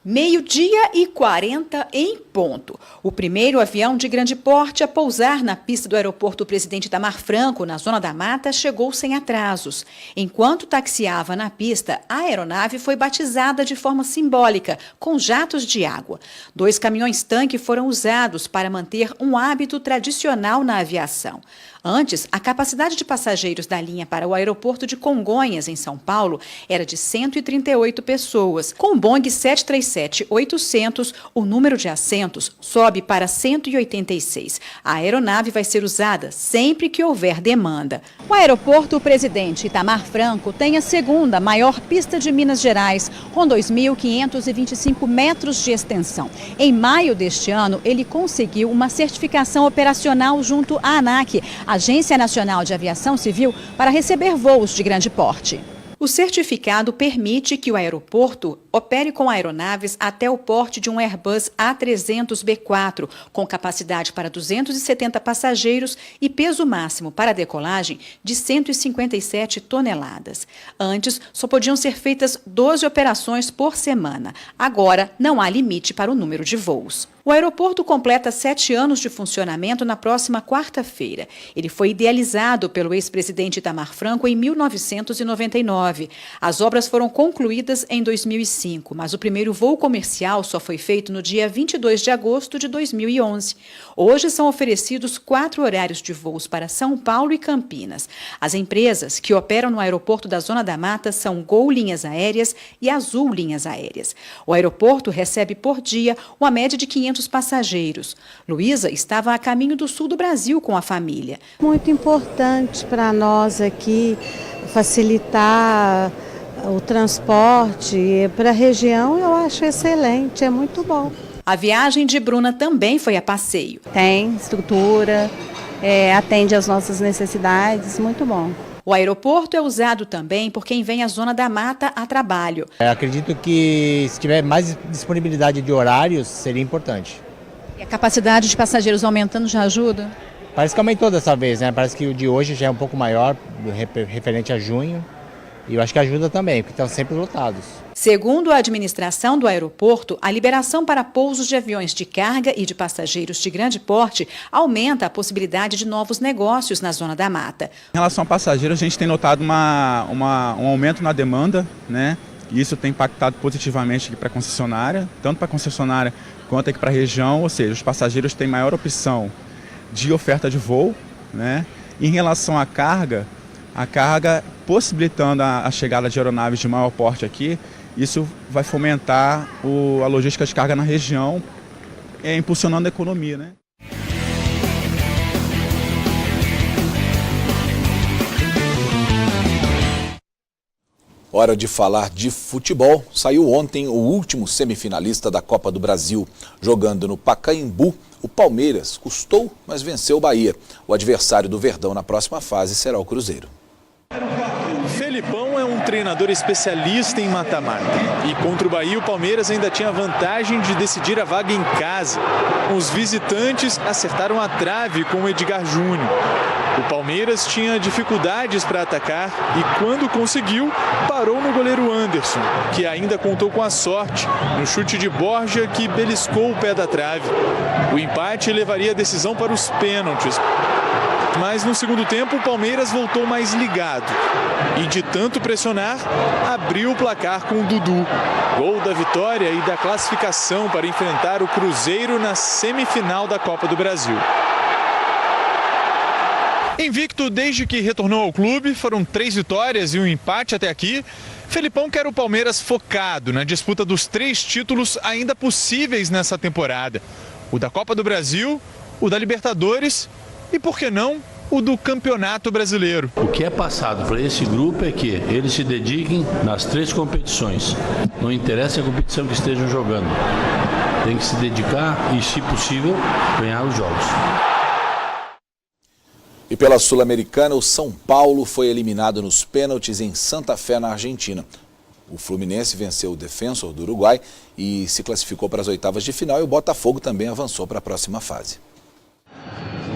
12h40 em ponto. O primeiro avião de grande porte a pousar na pista do aeroporto Presidente Itamar Franco, na Zona da Mata, chegou sem atrasos. Enquanto taxiava na pista, a aeronave foi batizada de forma simbólica, com jatos de água. 2 caminhões-tanque foram usados para manter um hábito tradicional na aviação. Antes, a capacidade de passageiros da linha para o aeroporto de Congonhas, em São Paulo, era de 138 pessoas. Com o Boeing 737-800, o número de assentos sobe para 186. A aeronave vai ser usada sempre que houver demanda. O aeroporto Presidente Itamar Franco tem a segunda maior pista de Minas Gerais, com 2.525 metros de extensão. Em maio deste ano, ele conseguiu uma certificação operacional junto à ANAC, Agência Nacional de Aviação Civil, para receber voos de grande porte. O certificado permite que o aeroporto opere com aeronaves até o porte de um Airbus A300B4, com capacidade para 270 passageiros e peso máximo para a decolagem de 157 toneladas. Antes, só podiam ser feitas 12 operações por semana. Agora, não há limite para o número de voos. O aeroporto completa 7 anos de funcionamento na próxima quarta-feira. Ele foi idealizado pelo ex-presidente Itamar Franco em 1999. As obras foram concluídas em 2005, mas o primeiro voo comercial só foi feito no dia 22 de agosto de 2011. Hoje são oferecidos 4 horários de voos para São Paulo e Campinas. As empresas que operam no aeroporto da Zona da Mata são Gol Linhas Aéreas e Azul Linhas Aéreas. O aeroporto recebe por dia uma média de 500 passageiros. Luísa estava a caminho do sul do Brasil com a família. Muito importante para nós aqui facilitar o transporte para a região, eu acho excelente, é muito bom. A viagem de Bruna também foi a passeio. Tem estrutura, atende às nossas necessidades, muito bom. O aeroporto é usado também por quem vem à Zona da Mata a trabalho. Acredito que se tiver mais disponibilidade de horários, seria importante. E a capacidade de passageiros aumentando já ajuda? Parece que aumentou dessa vez, né? Parece que o de hoje já é um pouco maior, referente a junho. E eu acho que ajuda também, porque estão sempre lotados. Segundo a administração do aeroporto, a liberação para pousos de aviões de carga e de passageiros de grande porte aumenta a possibilidade de novos negócios na Zona da Mata. Em relação a passageiros, a gente tem notado um aumento na demanda, né? E isso tem impactado positivamente aqui para a concessionária, tanto para a concessionária quanto aqui para a região, ou seja, os passageiros têm maior opção de oferta de voo, né? Em relação à carga, possibilitando a chegada de aeronaves de maior porte aqui, isso vai fomentar a logística de carga na região, impulsionando a economia, né? Hora de falar de futebol. Saiu ontem o último semifinalista da Copa do Brasil. Jogando no Pacaembu, o Palmeiras custou, mas venceu o Bahia. O adversário do Verdão na próxima fase será o Cruzeiro. Felipão é um treinador especialista em mata-mata. E contra o Bahia, o Palmeiras ainda tinha a vantagem de decidir a vaga em casa. Os visitantes acertaram a trave com o Edgar Júnior. O Palmeiras tinha dificuldades para atacar e, quando conseguiu, parou no goleiro Anderson, que ainda contou com a sorte no chute de Borja, que beliscou o pé da trave. O empate levaria a decisão para os pênaltis. Mas no segundo tempo o Palmeiras voltou mais ligado e, de tanto pressionar, abriu o placar com o Dudu. Gol da vitória e da classificação para enfrentar o Cruzeiro na semifinal da Copa do Brasil. Invicto desde que retornou ao clube, foram 3 vitórias e um empate até aqui. Felipão quer o Palmeiras focado na disputa dos 3 títulos ainda possíveis nessa temporada. O da Copa do Brasil, o da Libertadores e, por que não, o do Campeonato Brasileiro. O que é passado para esse grupo é que eles se dediquem nas 3 competições. Não interessa a competição que estejam jogando. Tem que se dedicar e, se possível, ganhar os jogos. E pela Sul-Americana, o São Paulo foi eliminado nos pênaltis em Santa Fé, na Argentina. O Fluminense venceu o Defensor do Uruguai e se classificou para as oitavas de final, e o Botafogo também avançou para a próxima fase.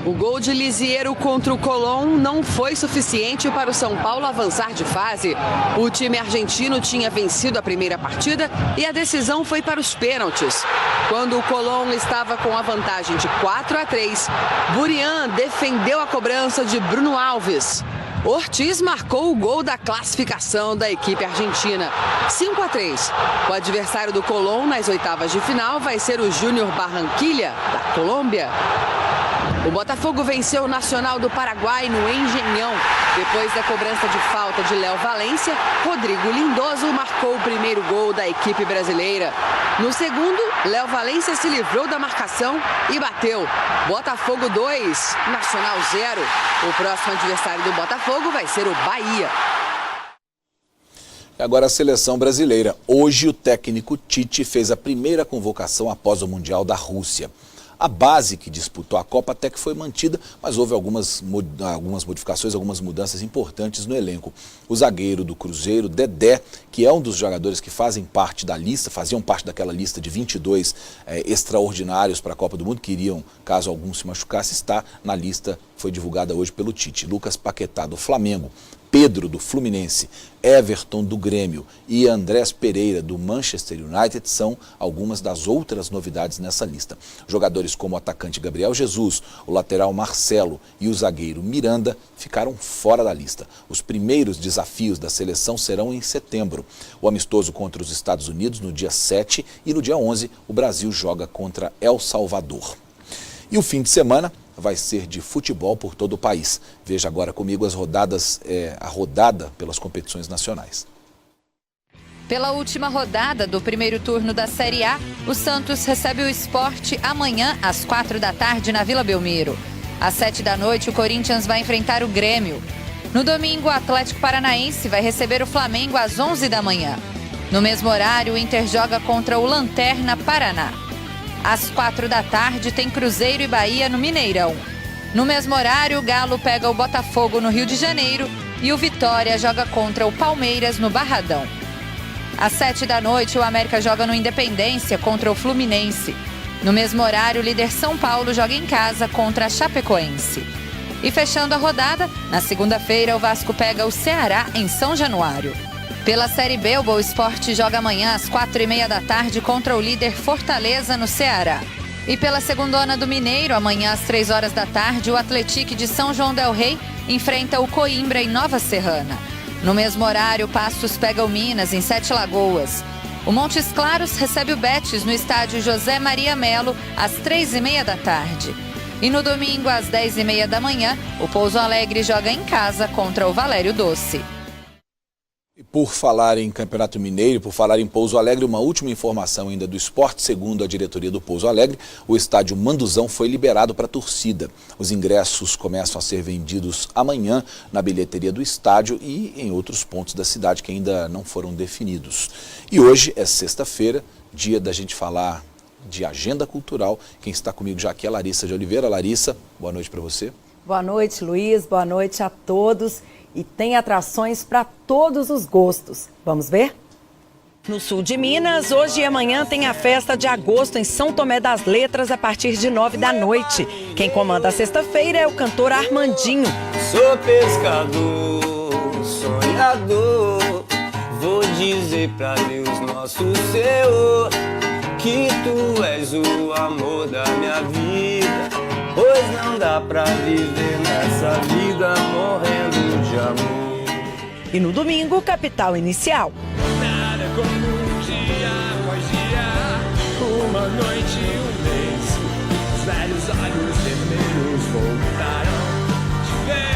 O gol de Lisiero contra o Colón não foi suficiente para o São Paulo avançar de fase. O time argentino tinha vencido a primeira partida e a decisão foi para os pênaltis. Quando o Colón estava com a vantagem de 4-3, Burian defendeu a cobrança de Bruno Alves. Ortiz marcou o gol da classificação da equipe argentina. 5-3. O adversário do Colón nas oitavas de final vai ser o Júnior Barranquilla, da Colômbia. O Botafogo venceu o Nacional do Paraguai no Engenhão. Depois da cobrança de falta de Léo Valência, Rodrigo Lindoso marcou o primeiro gol da equipe brasileira. No segundo, Léo Valência se livrou da marcação e bateu. Botafogo 2, Nacional 0. O próximo adversário do Botafogo vai ser o Bahia. Agora a seleção brasileira. Hoje o técnico Tite fez a primeira convocação após o Mundial da Rússia. A base que disputou a Copa até que foi mantida, mas houve algumas modificações, algumas mudanças importantes no elenco. O zagueiro do Cruzeiro, Dedé, que é um dos jogadores que faziam parte daquela lista de 22 extraordinários para a Copa do Mundo, que iriam, caso algum se machucasse, está na lista, foi divulgada hoje pelo Tite. Lucas Paquetá, do Flamengo, Pedro, do Fluminense, Everton, do Grêmio e Andrés Pereira, do Manchester United, são algumas das outras novidades nessa lista. Jogadores como o atacante Gabriel Jesus, o lateral Marcelo e o zagueiro Miranda ficaram fora da lista. Os primeiros desafios da seleção serão em setembro. O amistoso contra os Estados Unidos no dia 7 e no dia 11 o Brasil joga contra El Salvador. E o fim de semana vai ser de futebol por todo o país. Veja agora comigo a rodada pelas competições nacionais. Pela última rodada do primeiro turno da Série A, o Santos recebe o Sport amanhã às 4 da tarde na Vila Belmiro. Às 7 da noite, o Corinthians vai enfrentar o Grêmio. No domingo, o Atlético Paranaense vai receber o Flamengo às 11 da manhã. No mesmo horário, o Inter joga contra o Lanterna Paraná. Às 4 da tarde, tem Cruzeiro e Bahia no Mineirão. No mesmo horário, o Galo pega o Botafogo no Rio de Janeiro e o Vitória joga contra o Palmeiras no Barradão. Às 7 da noite, o América joga no Independência contra o Fluminense. No mesmo horário, o líder São Paulo joga em casa contra a Chapecoense. E fechando a rodada, na segunda-feira, o Vasco pega o Ceará em São Januário. Pela Série B, o Boa Esporte joga amanhã às 4h30 da tarde contra o líder Fortaleza, no Ceará. E pela segundona do Mineiro, amanhã às 3 horas da tarde, o Atlético de São João del Rei enfrenta o Coimbra em Nova Serrana. No mesmo horário, o Pastos pega o Minas em Sete Lagoas. O Montes Claros recebe o Betis no estádio José Maria Melo às 3h30 da tarde. E no domingo, às 10h30 da manhã, o Pouso Alegre joga em casa contra o Valério Doce. E por falar em Campeonato Mineiro, por falar em Pouso Alegre, uma última informação ainda do esporte. Segundo a diretoria do Pouso Alegre, o estádio Manduzão foi liberado para a torcida. Os ingressos começam a ser vendidos amanhã na bilheteria do estádio e em outros pontos da cidade que ainda não foram definidos. E hoje é sexta-feira, dia da gente falar de agenda cultural. Quem está comigo já aqui é a Larissa de Oliveira. Larissa, boa noite para você. Boa noite, Luiz. Boa noite a todos. E tem atrações para todos os gostos. Vamos ver? No sul de Minas, hoje e amanhã tem a festa de agosto em São Tomé das Letras a partir de 9 da noite. Quem comanda a sexta-feira é o cantor Armandinho. Sou pescador, sonhador, vou dizer pra Deus nosso Senhor que tu és o amor da minha vida, pois não dá pra viver nessa vida morrendo de amor. E no domingo, Capital Inicial. Nada como um dia após dia, uma noite e um mês, os velhos olhos vermelhos voltaram de vez.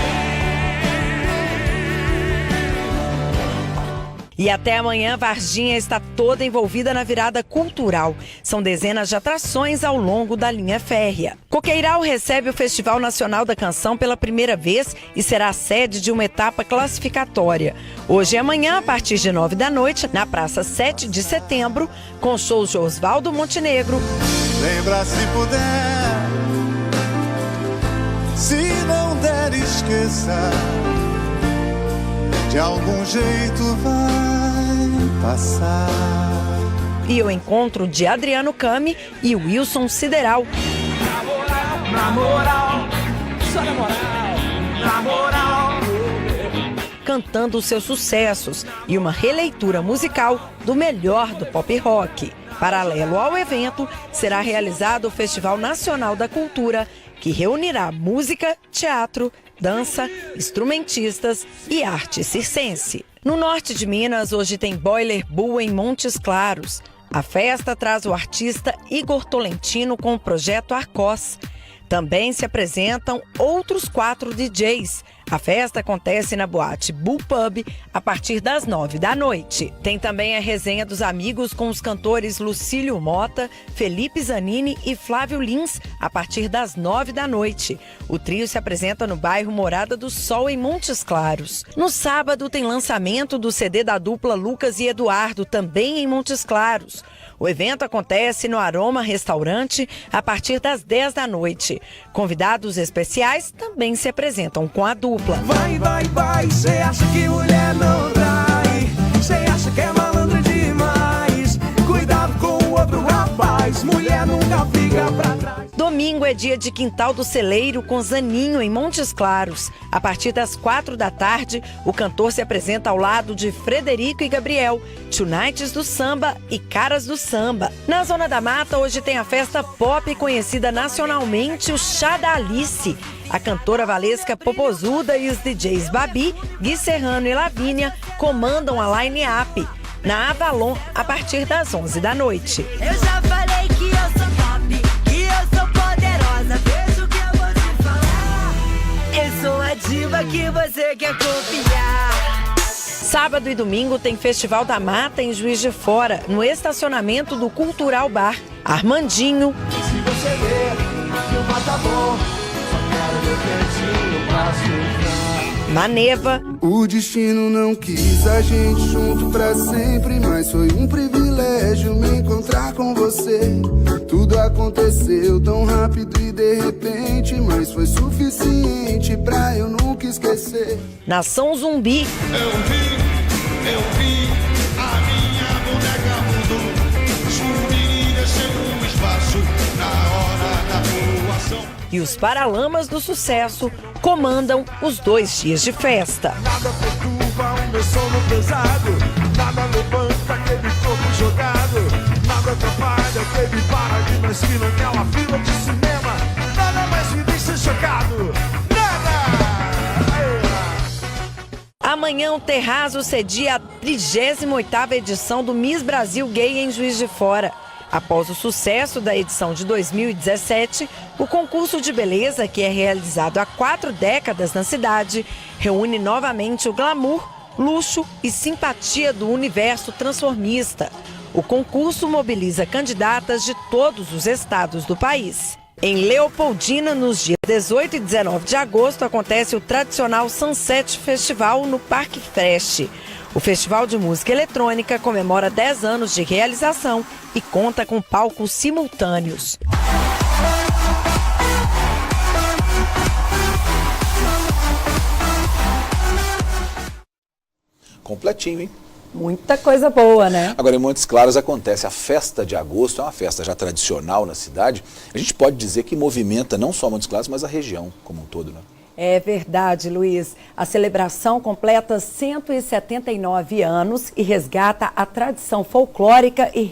E até amanhã, Varginha está toda envolvida na virada cultural. São dezenas de atrações ao longo da linha férrea. Coqueiral recebe o Festival Nacional da Canção pela primeira vez e será a sede de uma etapa classificatória. Hoje e amanhã, a partir de 9 da noite, na Praça 7 de Setembro, com shows de Oswaldo Montenegro. Lembra se puder, se não der esqueça, de algum jeito vai passar. E o encontro de Adriano Cami e Wilson Sideral. Na moral, só na moral, na moral. Cantando os seus sucessos e uma releitura musical do melhor do pop rock. Paralelo ao evento, será realizado o Festival Nacional da Cultura, que reunirá música, teatro, dança, instrumentistas e arte circense. No norte de Minas, hoje tem Boiler Bull em Montes Claros. A festa traz o artista Igor Tolentino com o projeto Arcos. Também se apresentam outros 4 DJs, A festa acontece na boate Bull Pub a partir das 9 da noite. Tem também a resenha dos amigos com os cantores Lucílio Mota, Felipe Zanini e Flávio Lins a partir das 9 da noite. O trio se apresenta no bairro Morada do Sol, em Montes Claros. No sábado tem lançamento do CD da dupla Lucas e Eduardo, também em Montes Claros. O evento acontece no Aroma Restaurante a partir das 10 da noite. Convidados especiais também se apresentam com a dupla. Vai, cê acha que mulher não trai? Cê acha que é malandra demais? Cuidado com o outro rapaz, mulher nunca fica pra trás. Domingo é dia de Quintal do Celeiro com Zaninho, em Montes Claros. A partir das 4 da tarde, o cantor se apresenta ao lado de Frederico e Gabriel, Tonights do Samba e Caras do Samba. Na Zona da Mata, hoje tem a festa pop conhecida nacionalmente, o Chá da Alice. A cantora Valesca Popozuda e os DJs Babi, Gui Serrano e Lavínia comandam a line-up na Avalon a partir das 11 da noite. Eu já falei que eu sou top, que eu sou poderosa, veja o que eu vou te falar. Eu sou a diva que você quer confiar. Sábado e domingo tem Festival da Mata em Juiz de Fora, no estacionamento do Cultural Bar. Armandinho, Se você ver que o mar tá bom, só quero meu cantinho pra surfar. Maneva, O destino não quis a gente junto pra sempre, mas foi um privilégio me encontrar com você. Tudo aconteceu tão rápido e de repente, mas foi suficiente pra eu nunca esquecer. Nação Zumbi, Eu vi a minha boneca mudou. Zumbi deixando um espaço na hora da voação. e os Paralamas do Sucesso comandam os 2 dias de festa. Nada perturba o meu sono pesado, nada levanta aquele corpo jogado, nada atrapalha aquele paradinho na esquina, aquela fila de cinema, nada mais me deixa chocado, nada! Amanhã o Terrazo cedia a 38ª edição do Miss Brasil Gay em Juiz de Fora. Após o sucesso da edição de 2017, o concurso de beleza, que é realizado há 4 décadas na cidade, reúne novamente o glamour, luxo e simpatia do universo transformista. O concurso mobiliza candidatas de todos os estados do país. Em Leopoldina, nos dias 18 e 19 de agosto, acontece o tradicional Sunset Festival no Parque Fresh. O Festival de Música Eletrônica comemora 10 anos de realização e conta com palcos simultâneos. Completinho, hein? Muita coisa boa, né? Agora, em Montes Claros acontece a festa de agosto, é uma festa já tradicional na cidade. A gente pode dizer que movimenta não só Montes Claros, mas a região como um todo, né? É verdade, Luiz. A celebração completa 179 anos e resgata a tradição folclórica e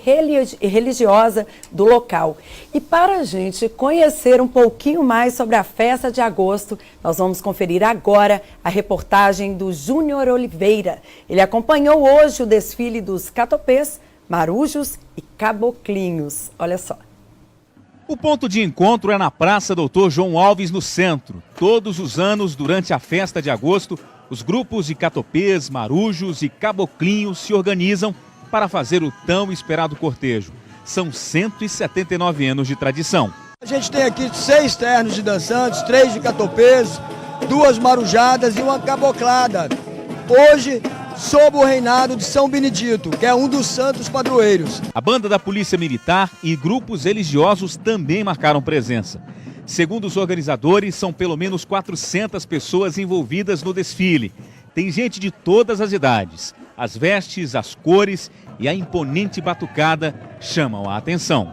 religiosa do local. E para a gente conhecer um pouquinho mais sobre a festa de agosto, nós vamos conferir agora a reportagem do Júnior Oliveira. Ele acompanhou hoje o desfile dos catopês, marujos e caboclinhos. Olha só. O ponto de encontro é na Praça Doutor João Alves, no centro. Todos os anos, durante a festa de agosto, os grupos de catopês, marujos e caboclinhos se organizam para fazer o tão esperado cortejo. São 179 anos de tradição. A gente tem aqui 6 ternos de dançantes, 3 de catopês, 2 marujadas e uma caboclada. Hoje, sob o reinado de São Benedito, que é um dos santos padroeiros. A banda da Polícia Militar e grupos religiosos também marcaram presença. Segundo os organizadores, são pelo menos 400 pessoas envolvidas no desfile. Tem gente de todas as idades. As vestes, as cores e a imponente batucada chamam a atenção.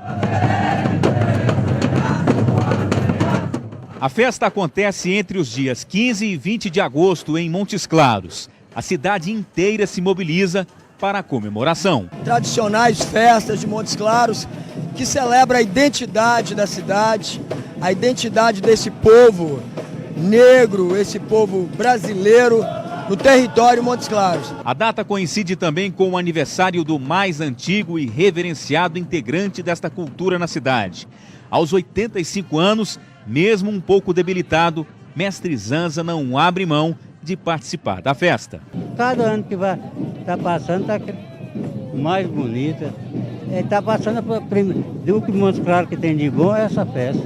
A festa acontece entre os dias 15 e 20 de agosto em Montes Claros. A cidade inteira se mobiliza para a comemoração. Tradicionais festas de Montes Claros que celebram a identidade da cidade, a identidade desse povo negro, esse povo brasileiro no território Montes Claros. A data coincide também com o aniversário do mais antigo e reverenciado integrante desta cultura na cidade. Aos 85 anos, mesmo um pouco debilitado, Mestre Zanza não abre mão de participar da festa. Cada ano que vai passando está mais bonita. Está passando do que Montes Claros que tem de bom é essa festa.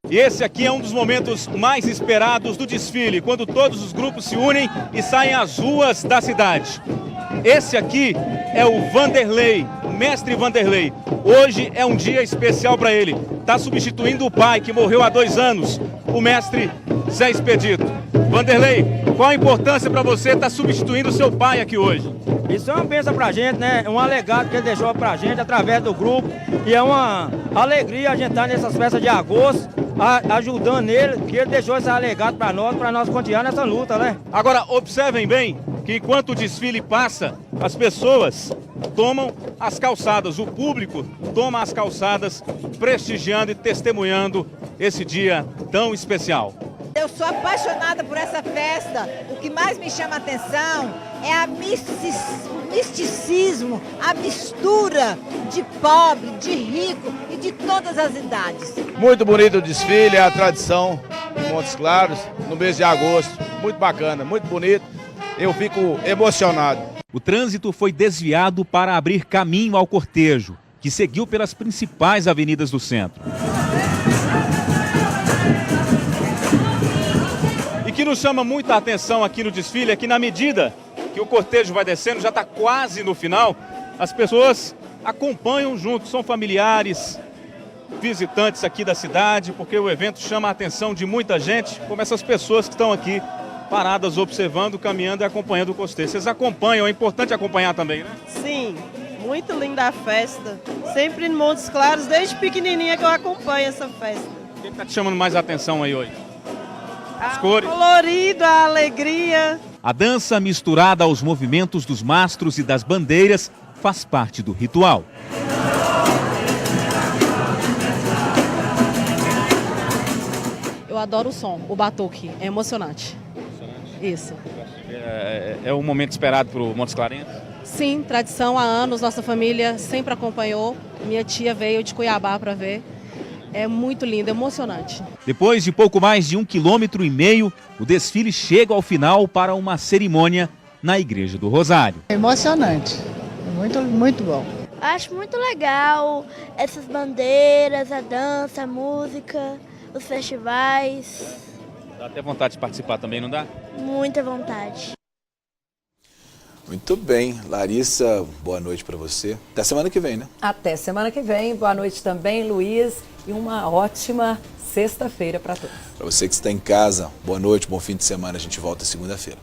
E esse aqui é um dos momentos mais esperados do desfile, quando todos os grupos se unem e saem às ruas da cidade. Esse aqui é o Vanderlei, o mestre Vanderlei. Hoje é um dia especial para ele. Está substituindo o pai, que morreu há 2 anos, o mestre Zé Expedito. Vanderlei, qual a importância para você estar substituindo o seu pai aqui hoje? Isso é uma bênção pra gente, né? É um legado que ele deixou pra gente através do grupo. E é uma alegria a gente estar nessas festas de agosto, ajudando ele, que ele deixou esse legado pra nós continuar nessa luta, né? Agora, observem bem que enquanto o desfile passa, as pessoas tomam as calçadas, o público toma as calçadas, prestigiando e testemunhando esse dia tão especial. Eu sou apaixonada por essa festa. O que mais me chama a atenção é o misticismo, a mistura de pobre, de rico e de todas as idades. Muito bonito o desfile, a tradição de Montes Claros, no mês de agosto. Muito bacana, muito bonito. Eu fico emocionado. O trânsito foi desviado para abrir caminho ao cortejo, que seguiu pelas principais avenidas do centro. O que nos chama muita atenção aqui no desfile é que, na medida que o cortejo vai descendo, já está quase no final, as pessoas acompanham junto, são familiares, visitantes aqui da cidade, porque o evento chama a atenção de muita gente, como essas pessoas que estão aqui paradas, observando, caminhando e acompanhando o cortejo. Vocês acompanham, é importante acompanhar também, né? Sim, muito linda a festa. Sempre em Montes Claros, desde pequenininha que eu acompanho essa festa. O que está te chamando mais a atenção aí hoje? As cores. O colorido, a alegria. A dança misturada aos movimentos dos mastros e das bandeiras faz parte do ritual. Eu adoro o som, o batuque, é emocionante. Isso. É um momento esperado para o Montes Clarense? Sim, tradição há anos, nossa família sempre acompanhou. Minha tia veio de Cuiabá para ver. É muito lindo, emocionante. Depois de pouco mais de 1,5 km, o desfile chega ao final para uma cerimônia na Igreja do Rosário. É emocionante, muito bom. Acho muito legal essas bandeiras, a dança, a música, os festivais. Dá até vontade de participar também, não dá? Muita vontade. Muito bem. Larissa, boa noite para você. Até semana que vem, né? Até semana que vem. Boa noite também, Luiz. E uma ótima sexta-feira para todos. Para você que está em casa, boa noite, bom fim de semana. A gente volta segunda-feira.